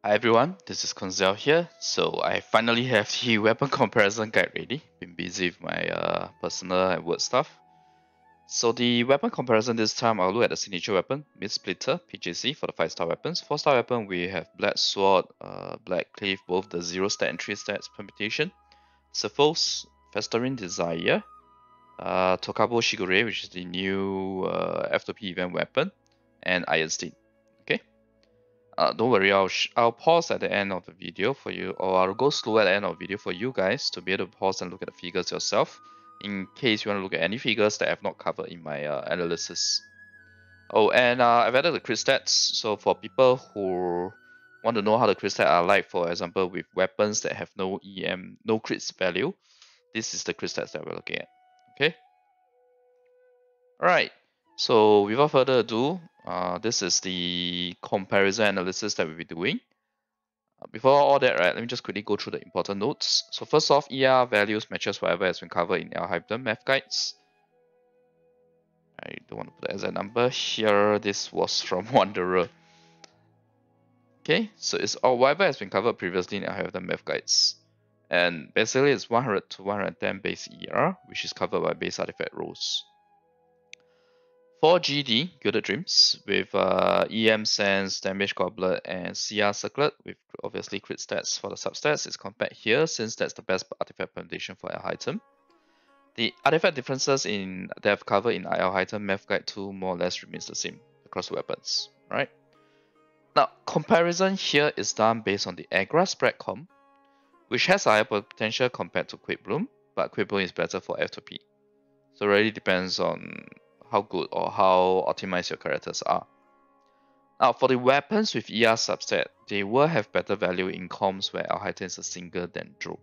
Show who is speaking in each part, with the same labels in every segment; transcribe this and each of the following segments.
Speaker 1: Hi everyone, this is Koinzell here. So I finally have the weapon comparison guide ready. Been busy with my personal and work stuff. So the weapon comparison this time, I'll look at the signature weapon, Mistsplitter, PJC for the 5-star weapons. 4-star weapon, we have Black Sword, Black Cleave, both the 0 stat and 3 stats permutation. Cephals, Festering Desire, Tokabo Shigure, which is the new F2P event weapon, and Iron Stein. Okay. Don't worry, I'll pause at the end of the video for you, or I'll go slow at the end of the video for you guys to be able to pause and look at the figures yourself, in case you want to look at any figures that I've not covered in my analysis. Oh, and I've added the crit stats, so for people who want to know how the crit stats are like, for example, with weapons that have no EM, no crits value, this is the crit stats that we're looking at. Okay. Alright, so without further ado, this is the comparison analysis that we'll be doing. Before all that, right, let me just quickly go through the important notes. So first off, ER values matches whatever has been covered in Alhaitham math guides. I don't want to put it as a number here. This was from Wanderer. Okay, so it's all whatever has been covered previously in Alhaitham math guides. And basically it's 100 to 110 base ER, which is covered by base artifact rules. For GD, Gilded Dreams, with EM Sense, Damage Goblet, and CR Circlet, with obviously crit stats for the substats, is compared here since that's the best artifact foundation for Alhaitham. The artifact differences in that I've covered in Alhaitham Math Guide 2 more or less remains the same across weapons, right? Now, comparison here is done based on the Agra spread comp, which has higher potential compared to Quick Bloom, but Quick Bloom is better for F2P. So it really depends on how good or how optimized your characters are. Now, for the weapons with ER subset, they will have better value in comps where Alhaitham is a single Dendro.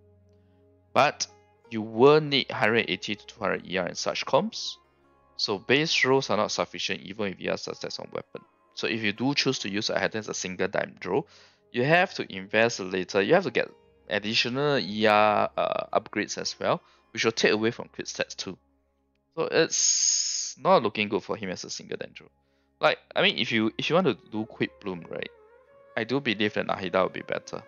Speaker 1: But you will need 180 to 200 ER in such comps, so base rolls are not sufficient even with ER subsets on weapon. So if you do choose to use Alhaitham as a single Dendro, you have to invest later. You have to get additional ER upgrades as well, which will take away from crit stats too. So it's not looking good for him as a single Dendro. Like, I mean, if you want to do Quick Bloom, right, I do believe that Nahida would be better.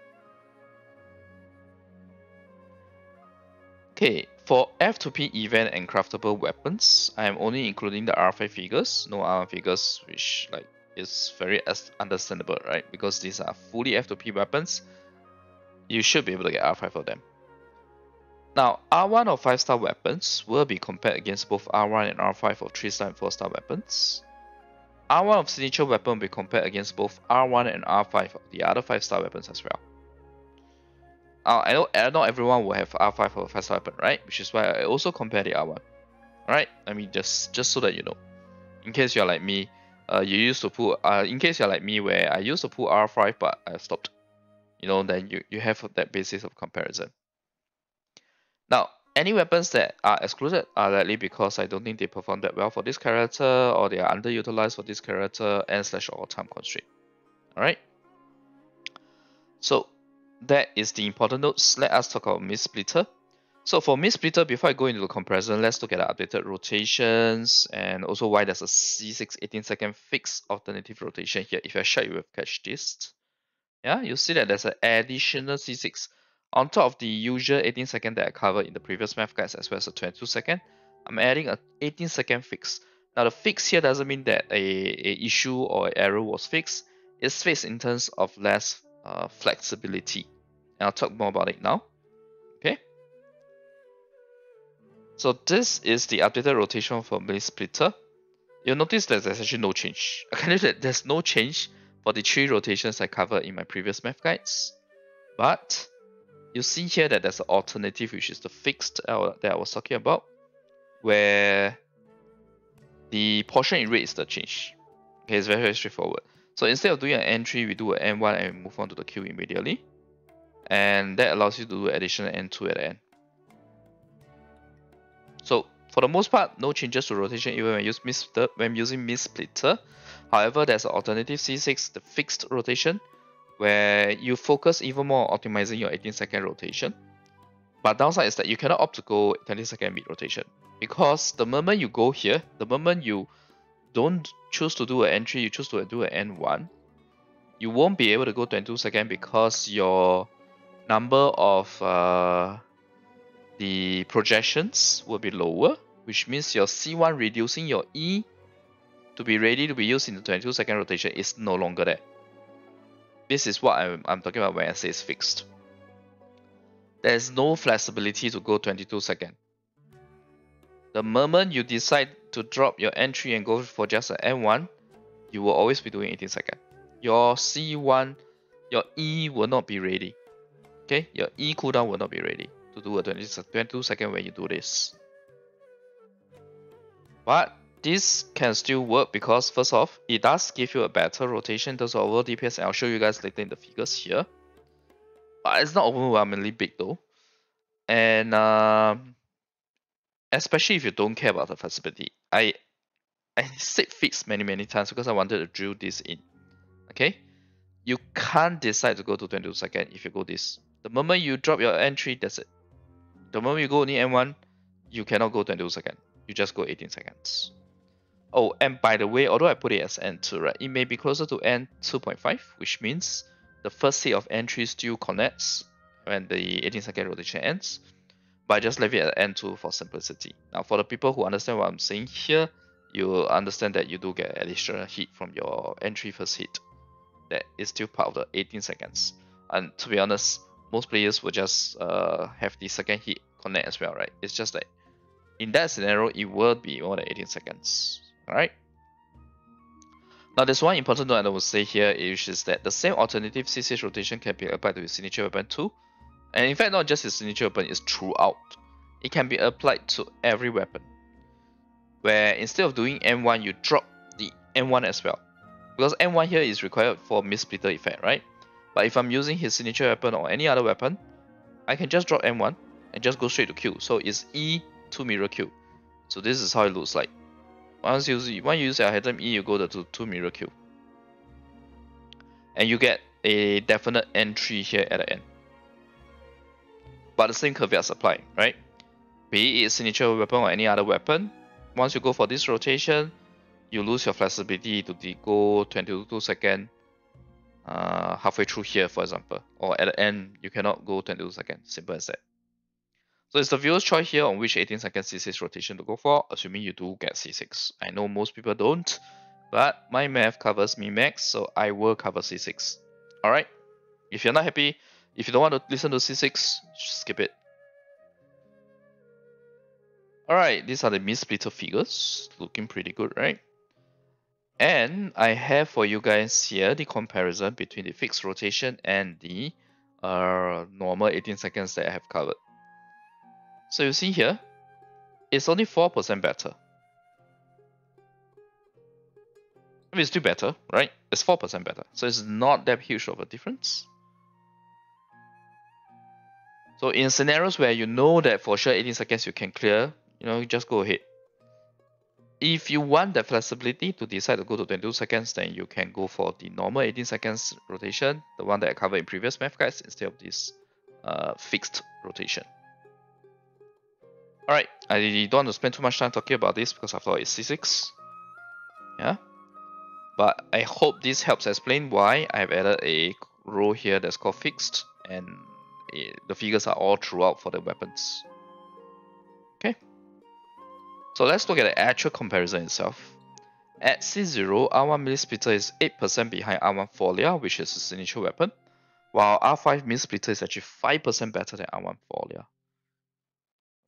Speaker 1: Okay, for F2P event and craftable weapons, I am only including the R5 figures, no R1 figures, which like is very understandable, right? Because these are fully F2P weapons, you should be able to get R5 for them. Now, R1 or 5-star weapons will be compared against both R1 and R5 of 3-star and 4-star weapons. R1 of signature weapon will be compared against both R1 and R5 of the other 5-star weapons as well. I know not everyone will have R5 or 5-star weapon, right? Which is why I also compare the R1. Alright, I mean just so that you know. In case you're like me, you used to pull in case you're like me where I used to pull R5 but I stopped. You know, then you have that basis of comparison. Now, any weapons that are excluded are likely because I don't think they perform that well for this character, or they are underutilized for this character, and/or time constraint. Alright? So that is the important notes. Let us talk about Mistsplitter. So for Mistsplitter, before I go into the comparison, let's look at the updated rotations and also why there's a C6 18-second fixed alternative rotation here. If you're sure you will catch this. Yeah, you see that there's an additional C6 on top of the usual 18-second that I covered in the previous math guides as well as a 22-second. I'm adding a 18-second fix. Now the fix here doesn't mean that a issue or error was fixed. It's fixed in terms of less flexibility. And I'll talk more about it now. Okay. So this is the updated rotation for Mistsplitter. You'll notice that there's actually no change. I can tell you that there's no change for the 3 rotations I covered in my previous math guides. But you see here that there's an alternative, which is the fixed that I was talking about, where the portion in red is the change. Okay, it's very, very straightforward. So instead of doing an N3, we do an N1 and we move on to the queue immediately. And that allows you to do additional N2 at the end. So for the most part, no changes to rotation even when using Mistsplitter. However, there's an alternative C6, the fixed rotation, where you focus even more on optimizing your 18-second rotation. But downside is that you cannot opt to go 20-second mid rotation, because the moment you go here, the moment you don't choose to do an N3, you choose to do an N1, you won't be able to go 22 seconds because your number of the projections will be lower, which means your C1 reducing your E to be ready to be used in the 22-second rotation is no longer there. This is what I'm talking about when I say it's fixed. There's no flexibility to go 22 seconds. The moment you decide to drop your entry and go for just an N1, you will always be doing 18 seconds. Your C1, your E will not be ready. Okay, your E cooldown will not be ready to do a 22 second when you do this. But this can still work because first off, it does give you a better rotation in terms of overall DPS, and I'll show you guys later in the figures here. But it's not overwhelmingly big though. And especially if you don't care about the flexibility. I said fixed many times because I wanted to drill this in. Okay? You can't decide to go to 22 seconds if you go this. The moment you drop your entry, that's it. The moment you go only N1, you cannot go 22 seconds. You just go 18 seconds. Oh, and by the way, although I put it as N2, right, it may be closer to N2.5, which means the first set of entries still connects when the 18-second rotation ends. But I just leave it at N2 for simplicity. Now, for the people who understand what I'm saying here, you will understand that you do get additional hit from your entry first hit. That is still part of the 18 seconds. And to be honest, most players will just have the second hit connect as well, right? It's just that in that scenario, it will be more than 18 seconds. Alright? Now, there's one important note I will say here, which is that the same alternative C6 rotation can be applied to his signature weapon too. And in fact, not just his signature weapon, it's throughout. It can be applied to every weapon. Where instead of doing M1, you drop the M1 as well. Because M1 here is required for Mistsplitter effect, right? But if I'm using his signature weapon or any other weapon, I can just drop M1 and just go straight to Q. So it's E to mirror Q. So this is how it looks like. Once you use Alhaitham E, you go to mirror Q. And you get a definite entry here at the end. But the same caveats apply, right? Be it signature weapon or any other weapon, once you go for this rotation, you lose your flexibility to go 22 seconds halfway through here, for example. Or at the end, you cannot go 22 seconds. Simple as that. So it's the viewer's choice here on which 18 second C6 rotation to go for, assuming you do get C6. I know most people don't, but my math covers me max, so I will cover C6. Alright? If you're not happy, if you don't want to listen to C6, skip it. Alright, these are the Mistsplitter figures. Looking pretty good, right? And I have for you guys here the comparison between the fixed rotation and the normal 18 seconds that I have covered. So you see here, it's only 4% better. I mean, it's still better, right? It's 4% better. So it's not that huge of a difference. So in scenarios where you know that for sure 18 seconds you can clear, you just go ahead. If you want that flexibility to decide to go to 22 seconds, then you can go for the normal 18 seconds rotation, the one that I covered in previous math guides, instead of this fixed rotation. Alright, I don't want to spend too much time talking about this because after all it's C6. Yeah. But I hope this helps explain why I have added a row here that's called fixed, and the figures are all throughout for the weapons. Okay. So let's look at the actual comparison itself. At C0, R1 Mistsplitter is 8% behind R1 Folia, which is a signature weapon, while R5 Mistsplitter is actually 5% better than R1 Folia.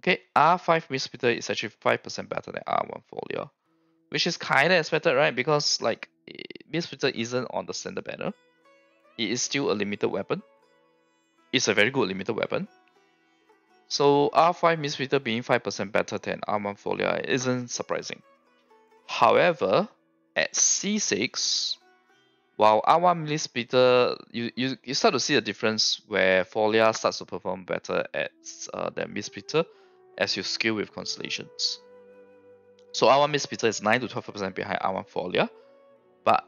Speaker 1: Okay, R5 Mistsplitter is actually 5% better than R1 Folia, which is kinda expected, right? Because like Mistsplitter isn't on the standard banner. It is still a limited weapon. It's a very good limited weapon. So R5 Mistsplitter being 5% better than R1 Folia isn't surprising. However, at C6, while R1 Mistsplitter, you start to see a difference where Folia starts to perform better at than Mistsplitter as you scale with constellations. So R1 Mistsplitter is 9 to 12% behind R1 Folia, but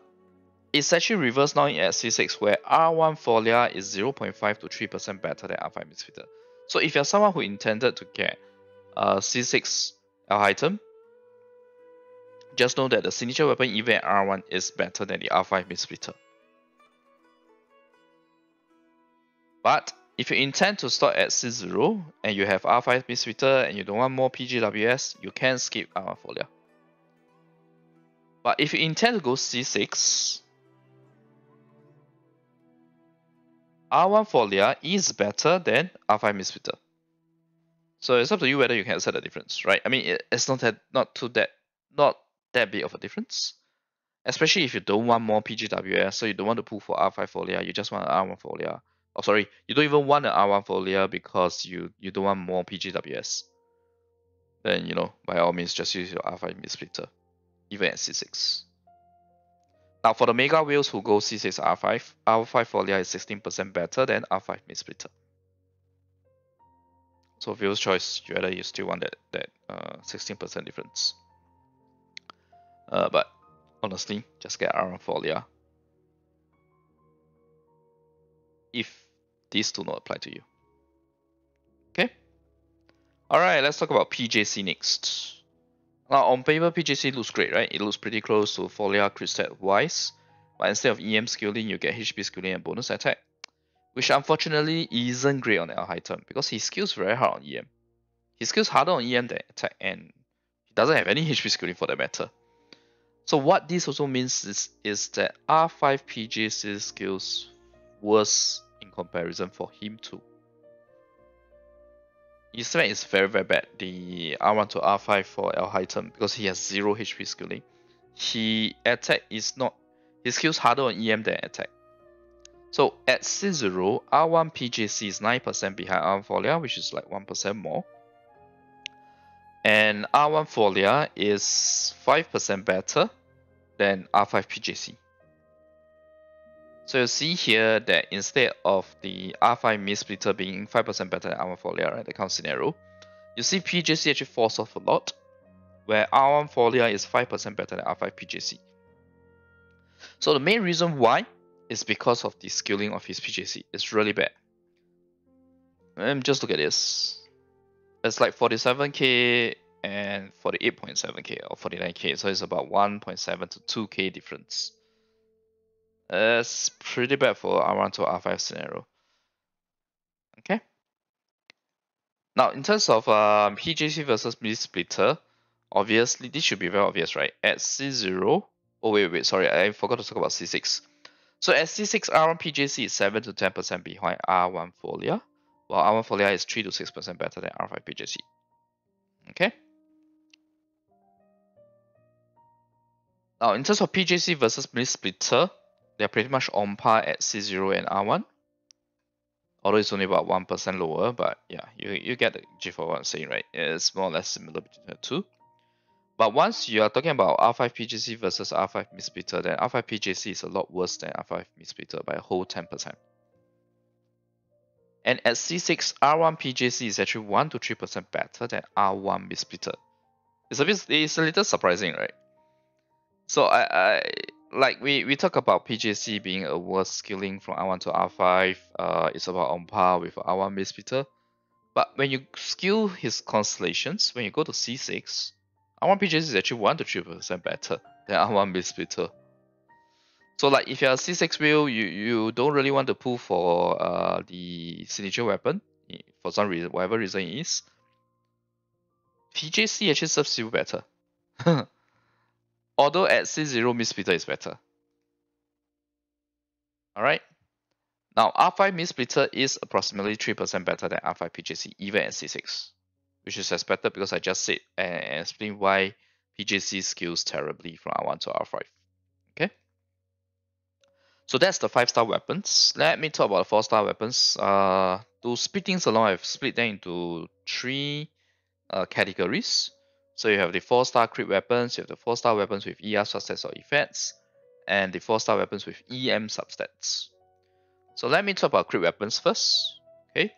Speaker 1: it's actually reversed now at C6 where R1 Folia is 0.5 to 3% better than R5 Mistsplitter. So if you're someone who intended to get C6 Alhaitham, just know that the signature weapon even at R1 is better than the R5 Mistsplitter. But if you intend to start at C0 and you have R5 Mistsplitter and you don't want more PGWS, you can skip R1 Folia. But if you intend to go C6, R1 Folia is better than R5 Mistsplitter. So it's up to you whether you can accept the difference, right? I mean, it's not that big of a difference. Especially if you don't want more PGWS, so you don't want to pull for R5 Folia, you just want an R1 Folia. Oh, sorry, you don't even want an R1 Folia because you don't want more PGWS. Then, by all means, just use your R5 Mistsplitter, even at C6. Now, for the mega whales who go C6 R5, R5 Folia is 16% better than R5 Mistsplitter. So viewer's choice, whether you still want that 16% difference. But honestly, just get R1 Folia if these do not apply to you. Okay? Alright, let's talk about PJC next. Now, on paper, PJC looks great, right? It looks pretty close to Folia crit stat wise, but instead of EM skilling, you get HP skilling and bonus attack, which unfortunately isn't great on Alhaitham because he skills very hard on EM. He skills harder on EM than attack, and he doesn't have any HP skilling for that matter. So what this also means is that R5 PJC skills worse in comparison for him too. His strength is very bad, the R1 to R5 for Alhaitham, because he has 0 HP skilling. He skills harder on EM than attack. So at C0, R1 PJC is 9% behind R1 Folia, which is like 1% more. And R1 Folia is 5% better than R5 PJC. So you see here that instead of the R5 Mistsplitter being 5% better than R1 Folia, right, that kind of scenario, you see PJC actually falls off a lot, where R1 Folia is 5% better than R5 PJC. So the main reason why is because of the skilling of his PJC. It's really bad. And just look at this. It's like 47k and 48.7k or 49k, so it's about 1.7 to 2k difference. It's pretty bad for R1 to R5 scenario. Okay. Now, in terms of PJC versus Mistsplitter, obviously this should be very obvious, right? At C0, oh wait, sorry, I forgot to talk about C6. So at C6, R1 PJC is 7 to 10% behind R1 Folia, while R1 Folia is 3 to 6% better than R5 PJC. Okay. Now, in terms of PJC versus Mistsplitter, they're pretty much on par at C0 and R1. Although it's only about 1% lower, but yeah, you get the gist of what I'm saying, right? It's more or less similar between the two. But once you are talking about R5 PJC versus R5 Mistsplitter, then R5 PJC is a lot worse than R5 Mistsplitter by a whole 10%. And at C6, R1 PJC is actually 1 to 3% better than R1 Mistsplitter. It's a little surprising, right? So we talk about PJC being a worse skilling from R1 to R5. It's about on par with R1 Mistsplitter. But when you skill his constellations, when you go to C6, R1 PJC is actually 1 to 3% better than R1 Mistsplitter. So like if you're a C6 wheel, you don't really want to pull for the signature weapon for some reason, whatever reason it is. PJC actually serves you better. Although at C0, Mistsplitter is better. Alright. Now R5 Mistsplitter is approximately 3% better than R5 PJC even at C6. Which is expected because I just said and explained why PJC skills terribly from R1 to R5. Okay. So that's the 5-star weapons. Let me talk about the 4-star weapons. To split things along, I've split them into 3 categories. So you have the 4-star crit weapons, you have the 4-star weapons with ER substats or effects, and the 4-star weapons with EM substats. So let me talk about crit weapons first. Okay.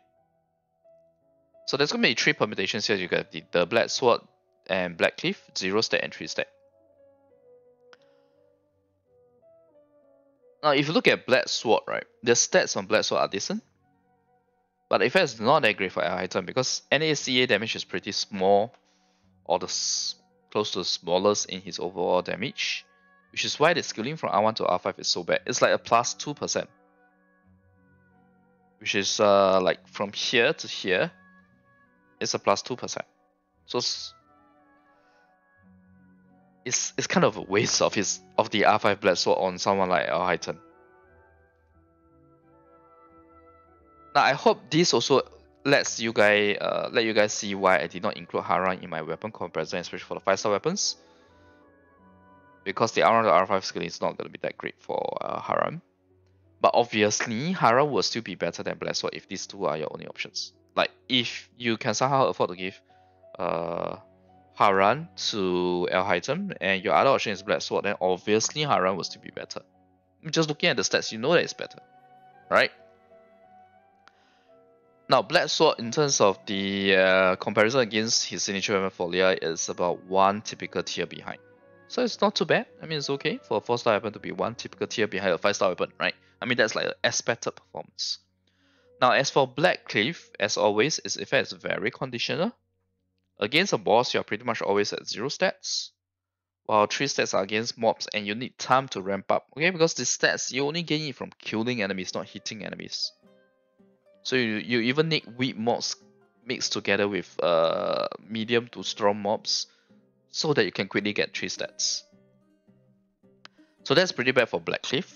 Speaker 1: So there's going to be 3 permutations here. You got the Black Sword and Black Cleave, 0 stat and 3 stat. Now, if you look at Black Sword, right, the stats on Black Sword are decent, but the effect is not that great for Alhaitham because NACA damage is pretty small, or close to the smallest in his overall damage, which is why the skilling from R1 to R5 is so bad. It's like a plus 2%. which is like from here to here, it's a plus 2%. So it's kind of a waste of the R5 Black Sword on someone like Alhaitham. Now I hope this also let you guys see why I did not include Haran in my weapon comparison, especially for the 5-star weapons. Because the R1 to R5 scaling is not going to be that great for Haran. But obviously, Haran will still be better than Black Sword if these two are your only options. Like, if you can somehow afford to give Haran to Alhaitham and your other option is Black Sword, then obviously Haran will still be better. Just looking at the stats, you know that it's better, right? Now, Black Sword, in terms of the comparison against his signature weapon Folia, is about one typical tier behind. So it's not too bad. I mean, it's okay for a 4-star weapon to be one typical tier behind a 5-star weapon, right? I mean, that's like an expected performance. Now, as for Black Cleave, as always, its effect is very conditional. Against a boss, you are pretty much always at 0 stats, while 3 stats are against mobs, and you need time to ramp up, okay? Because the stats, you only gain it from killing enemies, not hitting enemies. So you even need weak mobs mixed together with medium to strong mobs, so that you can quickly get 3 stats. So that's pretty bad for Black Cleave.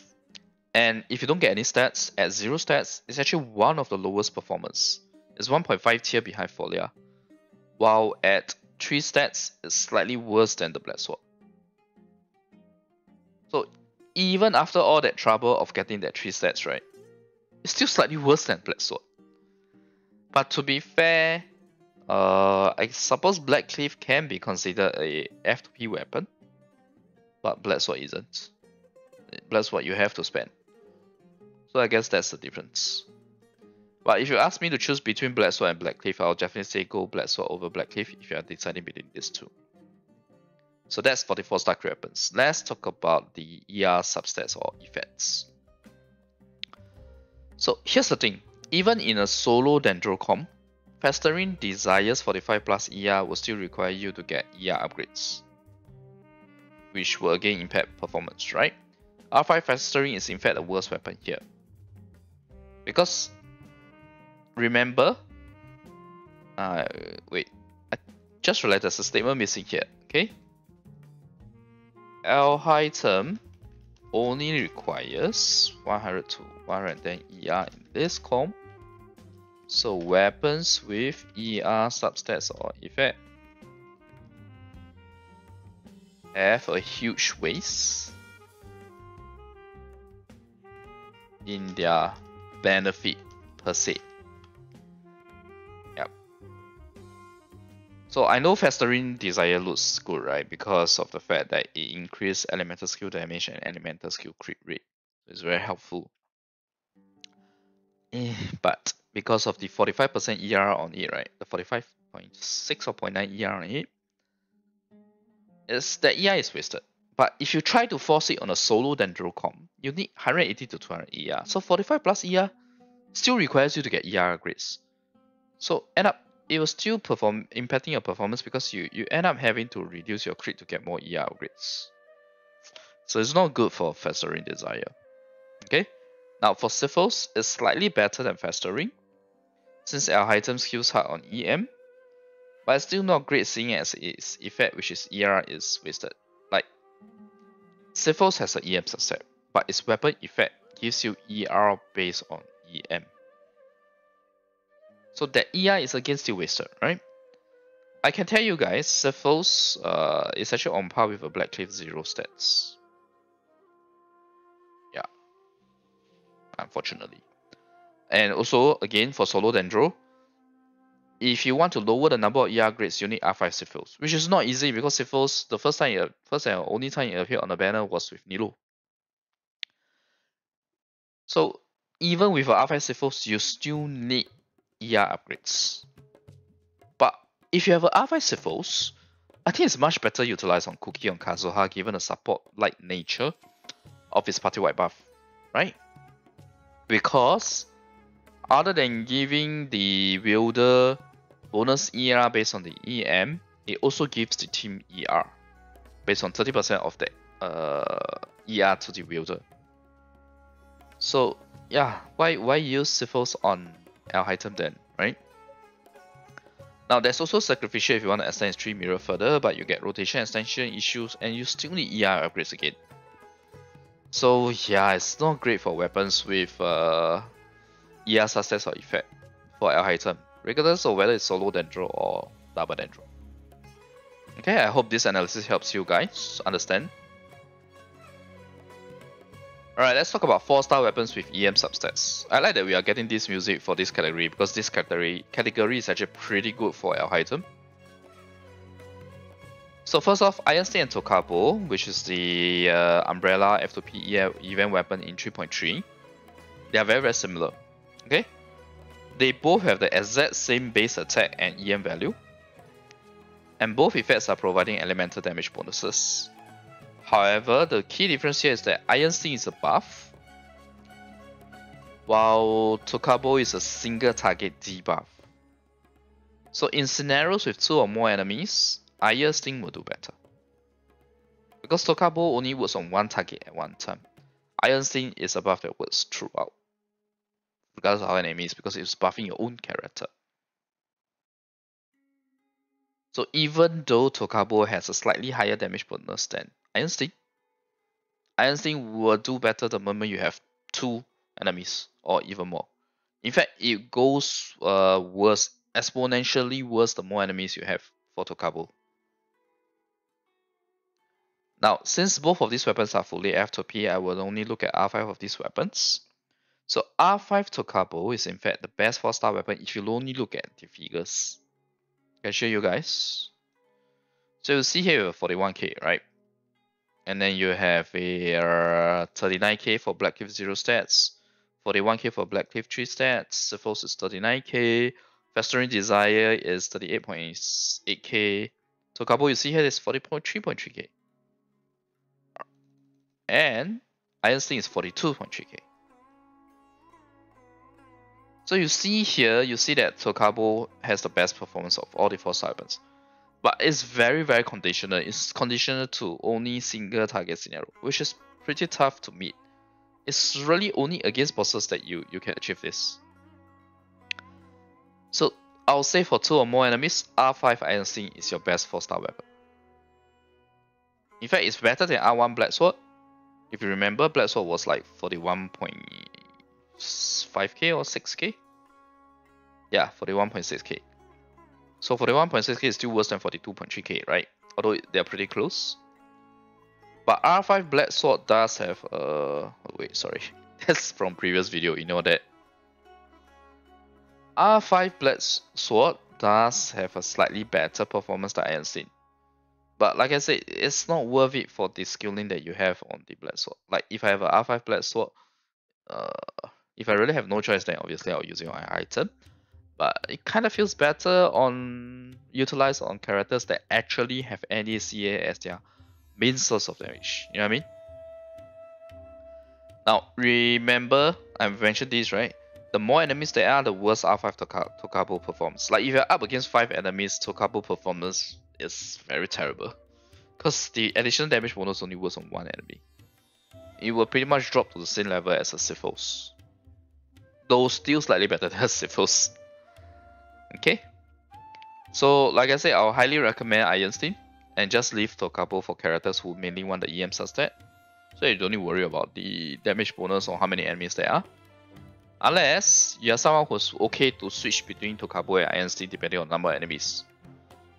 Speaker 1: And if you don't get any stats, at 0 stats, it's actually one of the lowest performance. It's 1.5 tier behind Folia, while at 3 stats, it's slightly worse than the Black Sword. So even after all that trouble of getting that 3 stats, right, it's still slightly worse than Black Sword. But to be fair, I suppose Black Cleave can be considered a F2P weapon, but Black Sword isn't. Black Sword you have to spend. So I guess that's the difference. But if you ask me to choose between Black Sword and Black Cleave, I'll definitely say go Black Sword over Black Cleave if you are deciding between these two. So that's for the 4-star weapons. Let's talk about the ER substats or effects. So here's the thing. Even in a solo Dendro comp, Festering Desires 45 plus ER will still require you to get ER upgrades, which will again impact performance, right? R5 Festering is in fact the worst weapon here. Because, remember, wait, I just realized there's a statement missing here, okay? Alhaitham only requires 100 to 110 ER in this comp. So weapons with ER substats or effect have a huge waste in their benefit per se. Yep. So I know Festering Desire looks good, right? Because of the fact that it increases elemental skill damage and elemental skill crit rate. So it's very helpful. But because of the 45% ER on it, right? The 45.6 or 0.9 ER on it, the ER is wasted. But if you try to force it on a solo Dendro comp, you need 180 to 200 ER. So 45 plus ER still requires you to get ER upgrades. So end up, it will still impacting your performance because you end up having to reduce your crit to get more ER upgrades. So it's not good for Festering Desire. Okay? Now for Syphos, it's slightly better than Festering, since Alhaitham skills hard on EM, but it's still not great seeing as its effect, which is ER, is wasted. Like, Syphos has an EM subset, but its weapon effect gives you ER based on EM. So that ER is again still wasted, right? I can tell you guys, Syphos is actually on par with a Black Cleave 0 stats. Yeah. Unfortunately. And also, again, for solo Dendro, if you want to lower the number of ER grades, you need R5 Syphos, which is not easy because Syphos, the first and only time it appeared on the banner was with Nilou. So even with R5 Syphos, you still need ER upgrades. But if you have a R5 Syphos, I think it's much better utilized on Cookie on Kazuha given the support-like nature of its party-wide buff, right? Because other than giving the wielder bonus ER based on the EM, it also gives the team ER based on 30% of the ER to the wielder. So yeah, why use Syphos on Alhaitham then, right? Now there's also sacrificial if you want to extend his tree mirror further, but you get rotation extension issues and you still need ER upgrades again. So yeah, it's not great for weapons with ER success or effect for Alhaitham, regardless of whether it's solo Dendro or double Dendro. Okay, I hope this analysis helps you guys understand. Alright, let's talk about 4-star weapons with EM substats. I like that we are getting this music for this category because this category is actually pretty good for Alhaitham. So first off, Iron Sting and Tokabo, which is the Umbrella F2P event weapon in 3.3. They are very, very similar. Okay? They both have the exact same base attack and EM value. And both effects are providing elemental damage bonuses. However, the key difference here is that Iron Sting is a buff, while Tokabo is a single target debuff. So in scenarios with 2 or more enemies, Iron Sting will do better. Because Tokabo only works on one target at one time. Iron Sting is a buff that works throughout, regardless of how enemies, because it's buffing your own character. So even though Tokabo has a slightly higher damage bonus than Iron Sting will do better the moment you have 2 enemies or even more. In fact, it goes worse, exponentially worse the more enemies you have for Tokabo. Now, since both of these weapons are fully F2P, I will only look at R5 of these weapons. So R5 Tokabo is in fact the best 4-star weapon if you only look at the figures. I can show you guys. So you see here 41k, right? And then you have a 39k for Black Cliff 0 stats, 41k for Black Cliff 3 stats, Syphos is 39k, Festering Desire is 38.8k, Tokabo you see here is 40.3k. And Iron Sting is 42.3k. So you see here, you see that Tokabo has the best performance of all the 4-star weapons. But it's very, very conditional. It's conditional to only single target scenario, which is pretty tough to meet. It's really only against bosses that you can achieve this. So I'll say for 2 or more enemies, R5 Iron Sting is your best 4-star weapon. In fact, it's better than R1 Black Sword. If you remember, Black Sword was like 41.5k or 6k. Yeah, 41.6k. So 41.6k is still worse than 42.3k, right? Although they're pretty close. But R5 Black Sword does have wait, sorry. That's from previous video, you know that. R5 Black Sword does have a slightly better performance than Iron Sting. But like I said, it's not worth it for the skilling that you have on the Black Sword. Like if I have a R5 Black Sword, if I really have no choice, then obviously I'll use it on an item. But it kind of feels better on utilized on characters that actually have NACA as their main source of damage. You know what I mean? Now remember, I mentioned this, right? The more enemies there are, the worse R5 Tokabo performs. Like if you're up against 5 enemies, Tokabo performance is very terrible. Because the additional damage bonus only works on 1 enemy. It will pretty much drop to the same level as a Syphos. Though still slightly better than a Syphos. Okay? So like I said, I'll highly recommend Iron Sting. And just leave Tokabo for characters who mainly want the EM substat. So you don't need to worry about the damage bonus or how many enemies there are. Unless you are someone who's okay to switch between Tokabo and Iron Sting depending on number of enemies.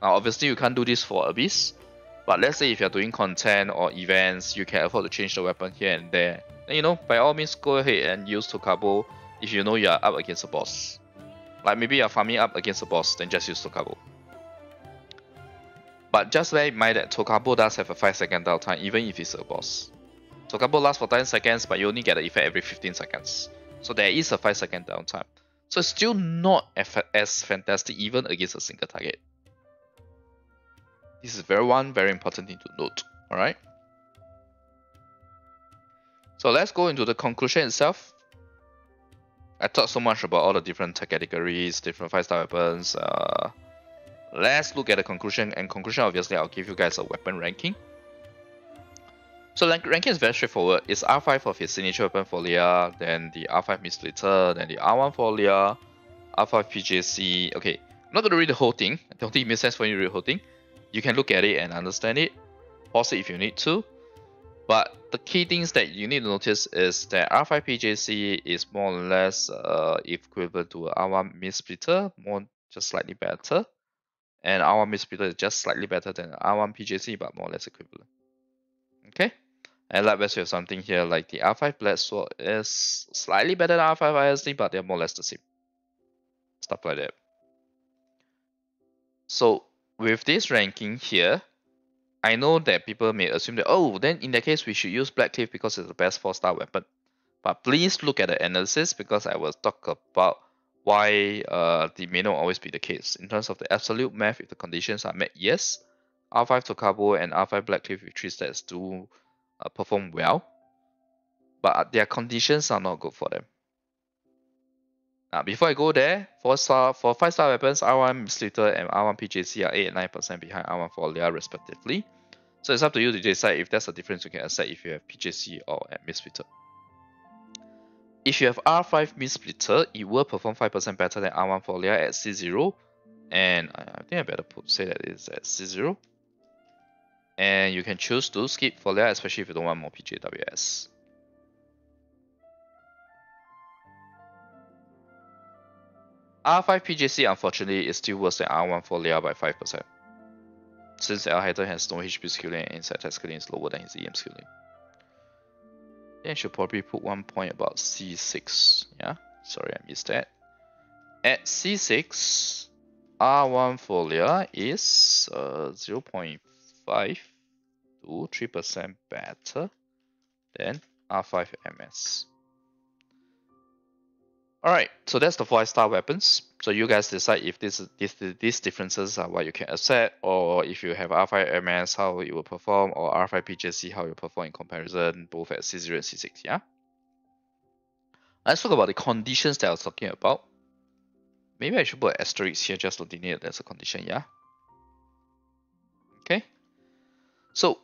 Speaker 1: Now obviously you can't do this for Abyss. But let's say if you're doing content or events, you can afford to change the weapon here and there. Then you know, by all means go ahead and use Tokabo if you know you are up against a boss. Like maybe you're farming up against a boss, then just use Tokabo. But just bear in mind that Tokabo does have a 5-second downtime even if it's a boss. Tokabo lasts for 10 seconds but you only get the effect every 15 seconds. So there is a 5-second downtime. So it's still not as fantastic even against a single target. This is very important thing to note. Alright. So let's go into the conclusion itself. I talked so much about all the different categories, different 5-star weapons. Let's look at the conclusion. And conclusion, obviously, I'll give you guys a weapon ranking. So ranking is very straightforward. It's R5 of his signature weapon for Leah, then the R5 Mistsplitter, then the R1 for Leah, R5 PJC. Okay, I'm not going to read the whole thing. I don't think it makes sense for you to read the whole thing. You can look at it and understand it. Pause it if you need to. But the key things that you need to notice is that R5 PJC is more or less equivalent to R1 Mistsplitter, more just slightly better. And R1 Mistsplitter is just slightly better than R1 PJC, but more or less equivalent. Okay? And likewise, you have something here like the R5 Black Sword is slightly better than R5 ISD, but they're more or less the same. Stuff like that. So with this ranking here, I know that people may assume that, oh, then in that case, we should use Black Cliff because it's the best 4-star weapon. But please look at the analysis because I will talk about why it may not always be the case. In terms of the absolute math, if the conditions are met, yes, R5 Tokabo and R5 Black Cliff with 3 stats do perform well, but their conditions are not good for them. Now, before I go there, for 5-star weapons, R1 Mistsplitter and R1 PJC are 8 and 9% behind R1 for Leah respectively. So it's up to you to decide if there's a difference you can accept if you have PJC or Mistsplitter. If you have R5 Mistsplitter, it will perform 5% better than R1 for Leah at C0. And I think I better say that it's at C0. And you can choose to skip for Leah, especially if you don't want more PJWS. R5 PJC unfortunately is still worse than R1 for Leah by 5%. Since Alhaitham has no HP scaling and inside attack scaling is lower than his EM scaling. Then I should probably put 1 point about C6. Yeah, sorry I missed that. At C6, R1 for Leah is 0.5 to 3% better than R5 MS. Alright, so that's the 5-star weapons. So you guys decide if these differences are what you can accept, or if you have R5 MS, how it will perform, or R5 PJC, how it will perform in comparison, both at C0 and C6, yeah? Let's talk about the conditions that I was talking about. Maybe I should put an asterisk here just to denote that's a condition, yeah? Okay. So,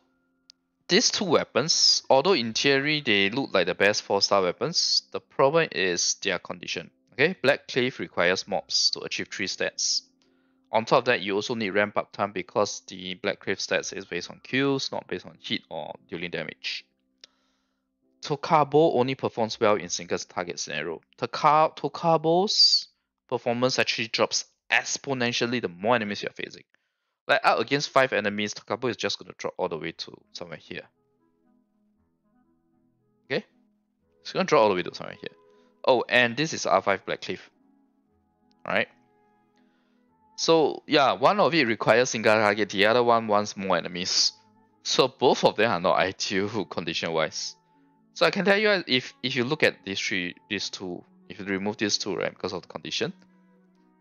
Speaker 1: these two weapons, although in theory they look like the best 4-star weapons, the problem is their condition. Okay, Black Cliff requires mobs to achieve 3 stats. On top of that, you also need ramp up time because the Black Cliff stats is based on kills, not based on hit or dealing damage. Tokabo only performs well in single target scenario. Tokabo's performance actually drops exponentially the more enemies you're facing. Like out against 5 enemies, Tokabo is just going to drop all the way to somewhere here. Okay? It's going to drop all the way to somewhere here. Oh, and this is R5 Black Cliff. Alright? So, yeah, one of it requires single target, the other one wants more enemies. So both of them are not ideal condition-wise. So I can tell you, if you look at these two, if you remove these two, right, because of the condition,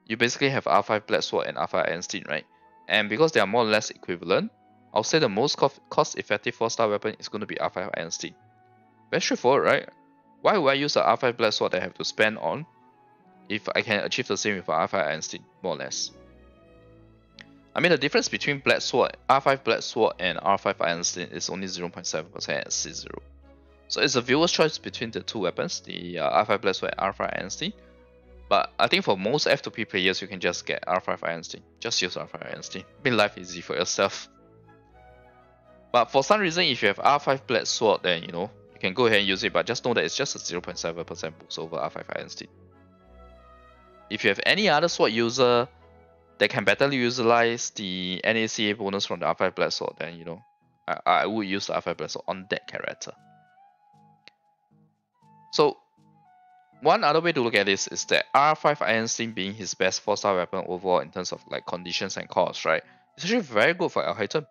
Speaker 1: you basically have R5 Black Sword and R5 Einstein, right? And because they are more or less equivalent, I'll say the most cost-effective 4-star weapon is going to be R5 Einstein. Very straightforward, right? Why would I use an R5 Black Sword that I have to spend on if I can achieve the same with an R5 Einstein, more or less? I mean, the difference between R5 Black Sword and R5 Einstein is only 0.7% at C0. So it's a viewer's choice between the two weapons, the R5 Black Sword and R5 Einstein. But I think for most F2P players, you can just get R5 Einstein. Just use R5 Einstein. Make life easy for yourself. But for some reason, if you have R5 Black Sword, then you can go ahead and use it. But just know that it's just a 0.7% boost over R5 Einstein. If you have any other sword user that can better utilize the NACA bonus from the R5 Black Sword, then I would use the R5 Black Sword on that character. So one other way to look at this is that R5 Einstein being his best 4-star weapon overall in terms of like conditions and cost, right? It's actually very good for Alhaitham.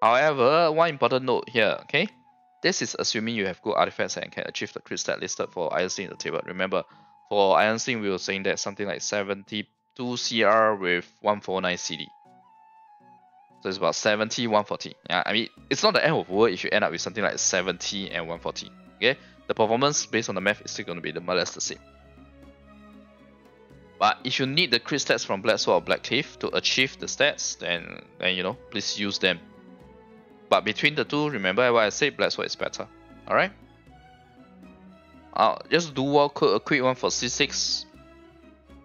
Speaker 1: However, one important note here, okay? This is assuming you have good artifacts and can achieve the crit stat listed for Einstein in the table. Remember, for Einstein, we were saying that something like 72 CR with 149 CD. So it's about 70, 140. Yeah, I mean, it's not the end of the world if you end up with something like 70 and 140. Okay? The performance based on the math is still going to be more or less the same. But if you need the crit stats from Black Sword or Black Cliff to achieve the stats, then please use them. But between the two, remember what I said, Black Sword is better. Alright? Just do a quick one for C6.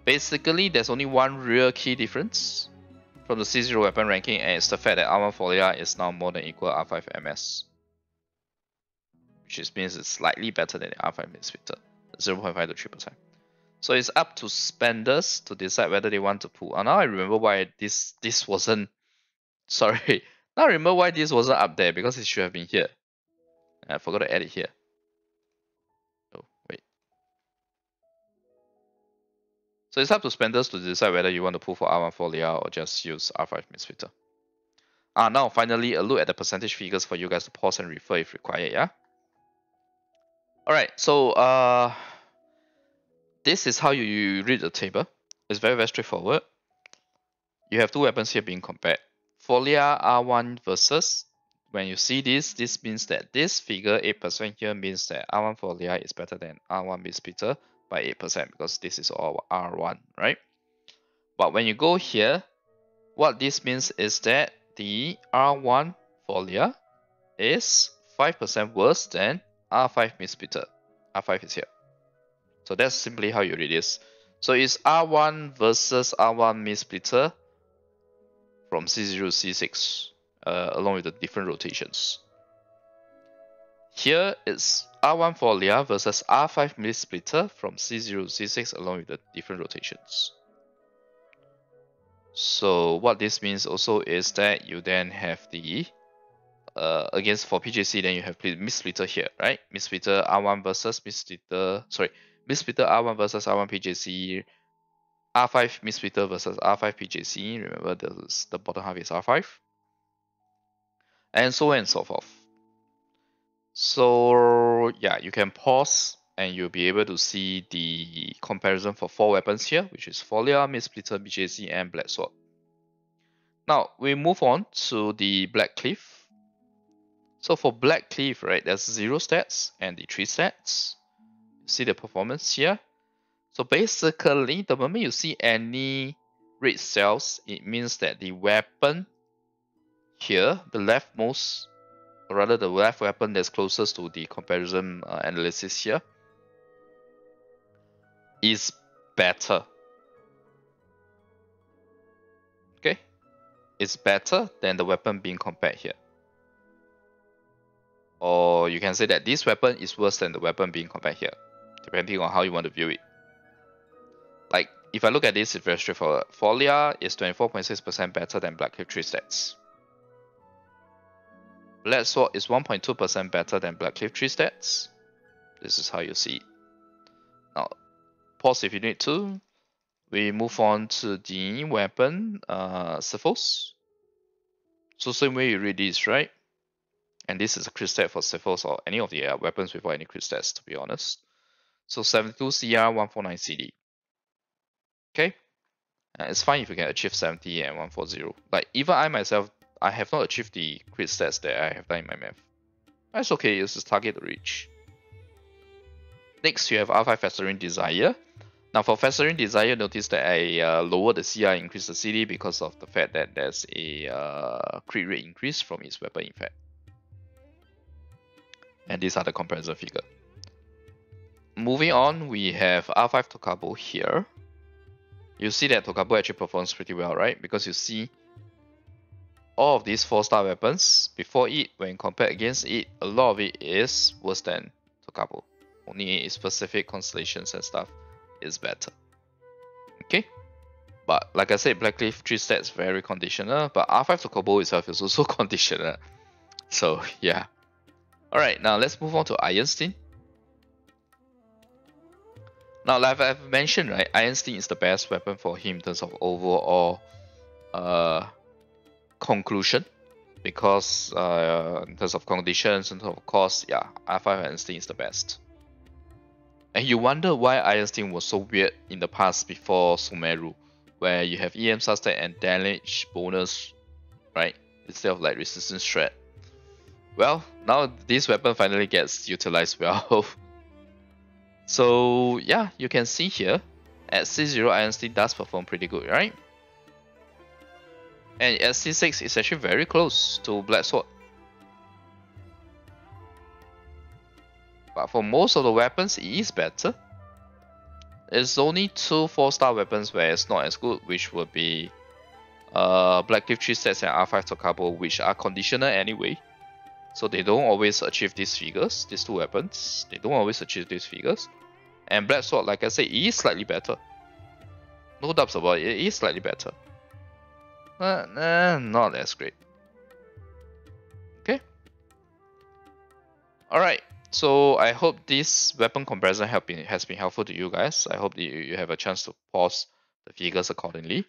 Speaker 1: Basically, there's only one real key difference from the C0 weapon ranking, and it's the fact that R1 Folia is now more than equal R5 MS. Which means it's slightly better than the R5 Mistsplitter, 0.5 to 3%. So it's up to spenders to decide whether they want to pull. Now I remember why this wasn't. Sorry. Now I remember why this wasn't up there, because it should have been here. I forgot to add it here. Oh, wait. So it's up to spenders to decide whether you want to pull for R1 Folia or just use R5 Mistsplitter. Now finally a look at the percentage figures for you guys to pause and refer if required, yeah? Alright, so this is how you read the table. It's very, very straightforward. You have two weapons here being compared. Folia R1 versus, when you see this means that this figure 8% here means that R1 Folia is better than R1 Mistsplitter by 8% because this is all R1, right? But when you go here, what this means is that the R1 Folia is 5% worse than R5 Mistsplitter. R5 is here. So that's simply how you read this. So it's R1 versus R1 Mistsplitter from C0 to C6, along with the different rotations. Here it's R1 Folia versus R5 Mistsplitter from C0 to C6, along with the different rotations. So what this means also is that you then have the against for PJC, then you have Mistsplitter here, right? Mistsplitter R1 versus Mistsplitter, sorry, Mistsplitter R1 versus R1 PJC, R5 Mistsplitter versus R5 PJC. Remember the bottom half is R5, and so on and so forth. So yeah, you can pause and you'll be able to see the comparison for 4 weapons here, which is Folia, Mistsplitter, BJC, and Black Sword. Now we move on to the Black Cleave. So for Black Cleave, right, there's 0 stats and the 3 stats. See the performance here. So basically, the moment you see any red cells, it means that the weapon here, the leftmost, or rather the left weapon that's closest to the comparison analysis here, is better. Okay? It's better than the weapon being compared here. Or you can say that this weapon is worse than the weapon being compared here, depending on how you want to view it. Like, if I look at this, it's very straightforward. Folia is 24.6% better than Black Cleave 3 stats. Black Sword is 1.2% better than Black Cleave 3 stats. This is how you see it. Now, pause if you need to. We move on to the weapon, Cephos. So same way you read this, right? And this is a crit stat for Cephos or any of the weapons without any crit stats, to be honest. So 72 CR, 149 CD. Okay? It's fine if you can achieve 70 and 140. Like, even I myself, I have not achieved the crit stats that I have done in my math. That's okay, it's just target to reach. Next, you have R5 Festering Desire. Now for Festering Desire, notice that I lower the CR, increase the CD because of the fact that there's a crit rate increase from its weapon effect. And these are the comparison figure. Moving on, we have R5 Tokabo here. You see that Tokabo actually performs pretty well, right? Because you see all of these 4-star weapons before it, when compared against it, a lot of it is worse than Tokabo. Only specific constellations and stuff is better. Okay? But like I said, Black Cleave 3 stats very conditional, but R5 Tokabo itself is also conditional. So yeah. Alright, now let's move on to Ironstein. Now, like I've mentioned, right, Ironstein is the best weapon for him in terms of overall conclusion. Because in terms of conditions, in terms of cost, yeah, R5 Ironstein is the best. And you wonder why Ironstein was so weird in the past before Sumeru, where you have EM sustain and damage bonus, right, instead of like resistance shred. Well, now this weapon finally gets utilized well. So yeah, you can see here, at C0 Ironstein does perform pretty good, right? And at C6 it's actually very close to Black Sword. But for most of the weapons, it is better. It's only 2 4-star weapons where it's not as good, which would be Black Cliff 3 sets and R5 Tokabo, which are conditional anyway. So they don't always achieve these figures, these 2 weapons. They don't always achieve these figures. And Black Sword, like I said, is slightly better. No doubts about it, it is slightly better. Not as great. Okay. Alright, so I hope this weapon comparison has been helpful to you guys. I hope you have a chance to pause the figures accordingly.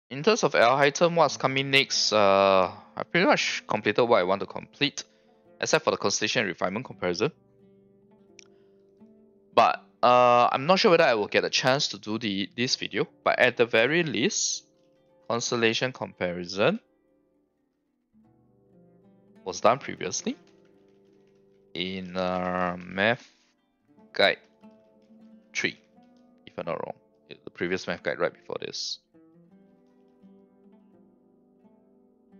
Speaker 1: In terms of Alhaitham, what's coming next, I pretty much completed what I want to complete, except for the Constellation Refinement comparison. But I'm not sure whether I will get a chance to do this video, but at the very least, Constellation comparison was done previously in Math Guide 3, if I'm not wrong. The previous Math Guide right before this.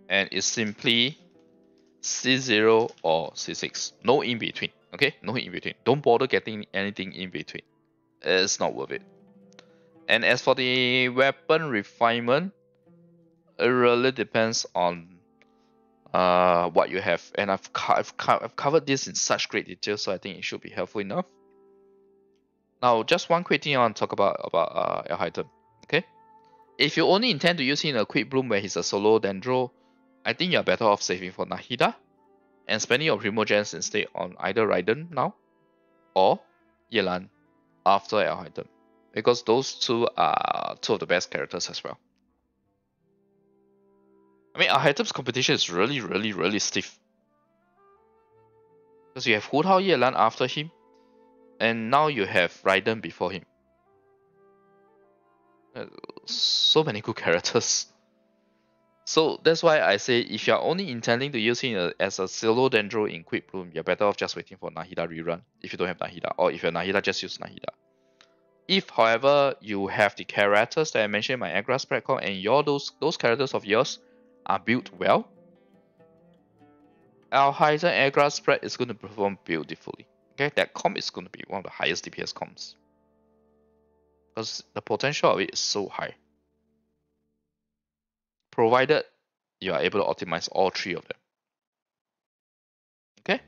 Speaker 1: And it's simply C0 or C6. No in between. Okay? No in between. Don't bother getting anything in between. It's not worth it. And as for the weapon refinement, it really depends on what you have. And I've covered this in such great detail, so I think it should be helpful enough. Now, just one quick thing I want to talk about Alhaitham. Okay? If you only intend to use him in a quick bloom where he's a solo Dendro, I think you're better off saving for Nahida and spending your Primogens instead on either Raiden now or Yelan after Alhaitham, because those 2 are 2 of the best characters as well. I mean, Alhaitham's competition is really stiff, because you have Hu Tao Yelan after him, and now you have Raiden before him. So many good characters. So that's why I say if you're only intending to use him as a solo Dendro in Quick Bloom, you're better off just waiting for Nahida rerun if you don't have Nahida, or if you're Nahida, just use Nahida. If, however, you have the characters that I mentioned in my Agra spread call, and those characters of yours are built well, Alhaitham Agra spread is going to perform beautifully. Okay, that comp is going to be one of the highest DPS comps, because the potential of it is so high, provided you are able to optimize all 3 of them. Okay,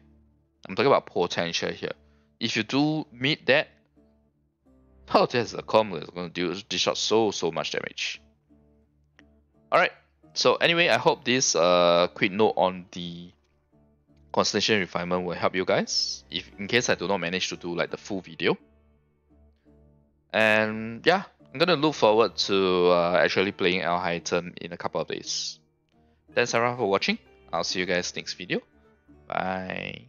Speaker 1: I'm talking about potential here. If you do meet that, oh, there's a comp that's going to dish out so much damage. Alright, so anyway, I hope this quick note on the Constellation Refinement will help you guys, if in case I do not manage to do like the full video. And yeah, I'm gonna look forward to actually playing Alhaitham in a couple of days. Thanks everyone for watching. I'll see you guys next video. Bye.